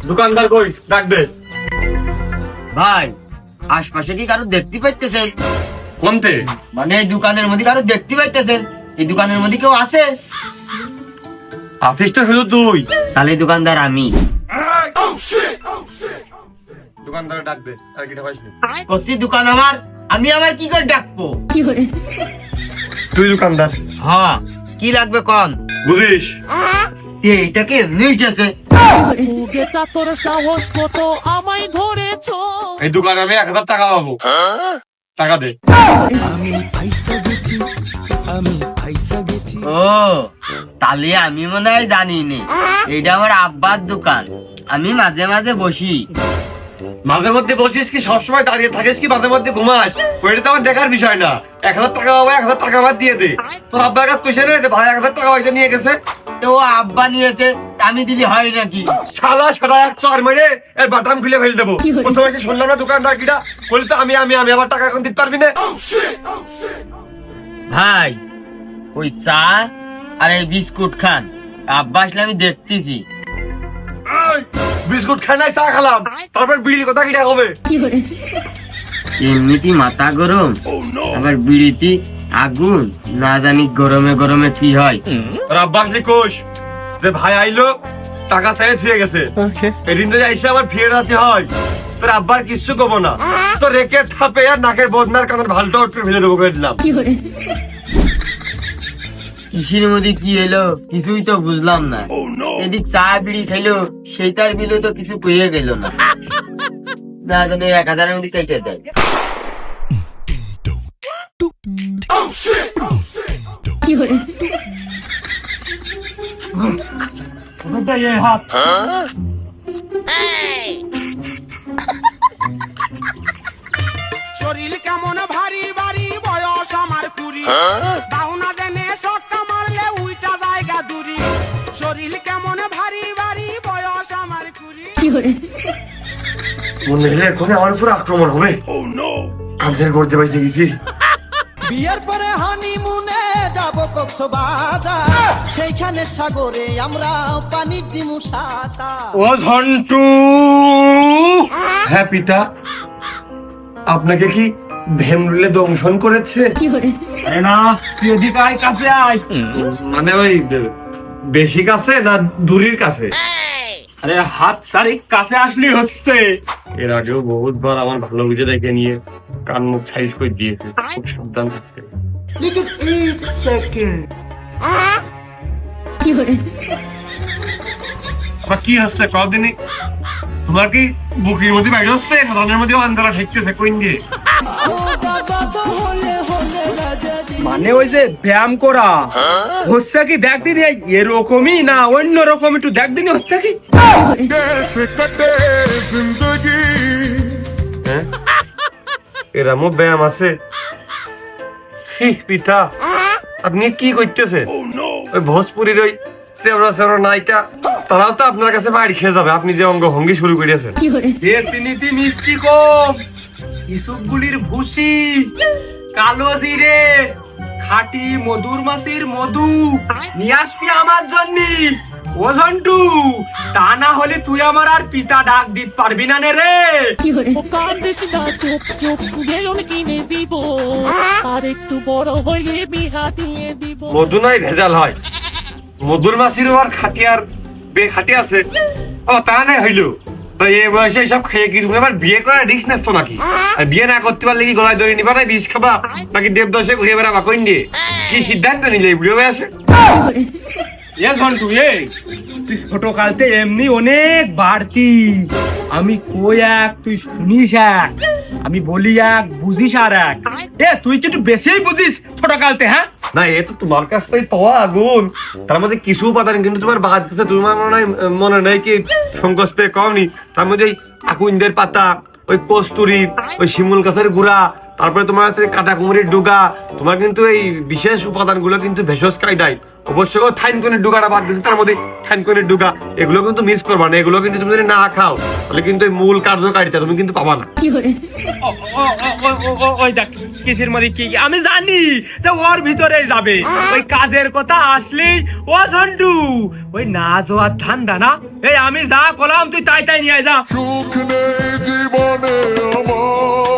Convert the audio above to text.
দোকানদার কই, ডাক দে। ভাই আশপাশে কি কারো দেখতে পাইতেছেন? কোনতে? মানে এই দোকানের মধ্যে কারো দেখতে পাইতেছেন? এই দোকানের মধ্যে কেউ আছে? আছিস তো শুধু তুই। তাহলে দোকানদার আমি। দোকানদার ডাক দে, আর কিটা পাইছিস? কসি দোকান আমার, আমি আবার কি করে ডাকবো? তুই দোকানদার? হ্যাঁ, কি লাগবে কোন? বুঝিস এইটা কি নিচেছে? তোর সাহস কত আমায় ধরেছো? এই দোকানে আমি 1000 টাকা পাবো। টাকা দে। ও তাহলে আমি মনে হয় জানি নে, এইটা আমার আব্বার দোকান, আমি মাঝে মাঝে বসি। মাঝে মধ্যে বসিস কি সবসময় দাঁড়িয়ে থাকিস কি মাঝে মধ্যে ঘুমাস? ওইটা তো আমার দেখার বিষয় না। 1000 টাকা পাবো, 1000 টাকা আমার দিয়ে দে। তোর আব্বার কাছে কইছে রে যে ভাই 1000 টাকা হয়তো নিয়ে গেছে। তো ও আব্বা নিয়েছে, আমি দিলি হয় নাকি? শালা শালা এক চর মেরে এর বাটাম খুলে ফেল দেবো। প্রথমে এসে শুনলাম না দোকানদার কিটা বলি তো আমি আবার টাকা এখন দিতে পারবি না। ভাই ওই চা আর এই বিস্কুট খান, আব্বা আসলে আমি দেখতেছি। বিস্কুট খাই নাই, চা খেলাম, তারপর বিড়ির কথা কিটা হবে? এমনিতে মাথা গরম, আবার বিড়িতে আগুন, না জানি গরমে গরমে কি হয়। তোর আব্বা আসলে কোষ যে ভাই আইলো টাকা চাই ছুঁয়ে গেছে, এদিন যদি এসে আবার ফিরে রাতে হয় তোর আব্বার কিচ্ছু কব না, তো রেখে ঠাপে আর নাকের বজনার কানের ভালটা একটু ফেলে দেবো করে দিলাম। কিসের মধ্যে কি এলো কিছুই তো বুঝলাম না। এদিক চা বিড়ি খাইলো, সেইটার বিলে তো কিছু পেয়ে গেল না। না জানি 1000-এর মধ্যে কেটে দেয়। শরীর কেমন ভারী ভারী, বয়স আমার 20, দাও না জেনে শটটা মারলে উইটা জায়গা দূরি। শরীর কেমন ভারী ভারী, বয়স আমার 20। মনে হলে এখন আমার উপর আক্রমণ হবে। কাঁধের গর্জে বাইসে গেছি। বিয়ের পরে হানিমুনে যাব কক্সবাজার, সেইখানে সাগরে আমরা পানি দিমু সাতা। ও ঝন্টু। হ্যাঁ পিতা, আপনাকে কি ভেমরুলে দংশন করেছে? না, তুই এদিকে আয়, কাছে আয়। মানে ওই বেশি কাছে না দূরের কাছে? আরে হাত সারি কাছে আসলি হচ্ছে। এর আগেও বহুতবার আমার ভালো বুঝে দেখে নিয়ে কান মুখ সাইজ করে দিয়েছে, খুব সাবধান থাকতে। আবার কি হচ্ছে কদিনই? তোমার কি বুকের মধ্যে বাইরে হচ্ছে, মনের মধ্যে আন্দোলন শিখতেছে কোন দিয়ে? মানে ওই যে ব্যায়াম করা হচ্ছে কি দেখ দিন, এরকমই না অন্য রকম একটু দেখ দিন হচ্ছে কি? এরামও ব্যায়াম আছে? পিতা আপনি কি করতেছেন? ওই ভোজপুরির ওই চেবড়া চেবড়া নায়িকা তারাও তো আপনার কাছে বাড়ি খেয়ে যাবে, আপনি যে অঙ্গ ভঙ্গি শুরু করেছেন। চিনিতে মিষ্টি কম, ইসুপগুলির ভুসি, কালো জিরে, খাঁটি মধুর মাছির মধু নিয়ে আসবি আমার জন্য। ও ঝন্টু, তা না হলে তুই আমার আর পিতা ডাক দিতে পারবি না রে। কান্দিস না, চুপ চুপ, বেলুন কিনে দিব, আর একটু বড় হইলে বিহা দিয়ে দিব। মধু নাই ভেজাল হয়, মধুর মাছিরও আর খাটি আর বেখাটি আছে। ও তা নাই হইলো তো এই বয়সে এইসব খেয়ে কি তুমি আবার বিয়ে করার রিস্ক নেচ্ছ নাকি? আর বিয়ে না করতে পারলে কি গলায় ধরে নিবা না বিষ খাবা, নাকি দেবদশে ঘুরে বেড়াবা কইন দিয়ে? কি সিদ্ধান্ত নিলে বুড়ো বয়সে? এ ঝন্টু, তুই ছোট কালতে এমনি অনেক বাড়তি। আমি কই এক, তুই শুনিস এক, আমি বলি এক, বুঝিস আর এক। তুই কি একটু বেশিই বুঝিস ছোট কালতে? হ্যাঁ না, এ তো তোমার কাছ থেকে পাওয়া আগুন, তার মধ্যে কিছু উপাদান কিন্তু তোমার বাদ গেছে। তোমার মনে নাই কি সংকোচ পেয়ে কমনি? তার মধ্যে ওই আকুইন্দের পাতা, ওই কস্তুরি, ওই শিমুল গাছের গুড়া, তারপরে তোমার আছে কাটা কুমড়ির ডুগা, তোমার কিন্তু এই বিশেষ উপাদানগুলো কিন্তু ভেষজ কায়দায় অবশ্যই থাইনকনের ডুগাটা বাদ দিচ্ছে, তার মধ্যে থাইনকনের ডুগা এগুলো কিন্তু মিস করবা না। এগুলো কিন্তু তুমি যদি না খাও তাহলে কিন্তু এই মূল কার্যকারিতা তুমি কিন্তু পাবা না। ওই দেখ কিসের মধ্যে কি আমি জানি যে ওর ভিতরে যাবে, ওই কাজের কথা আসলেই ও ঝন্টু ওই না যাওয়ার ঠান্ডা না। এই আমি যা করলাম তুই তাই তাই নিয়ে যা। সুখ নেই জীবনে আমার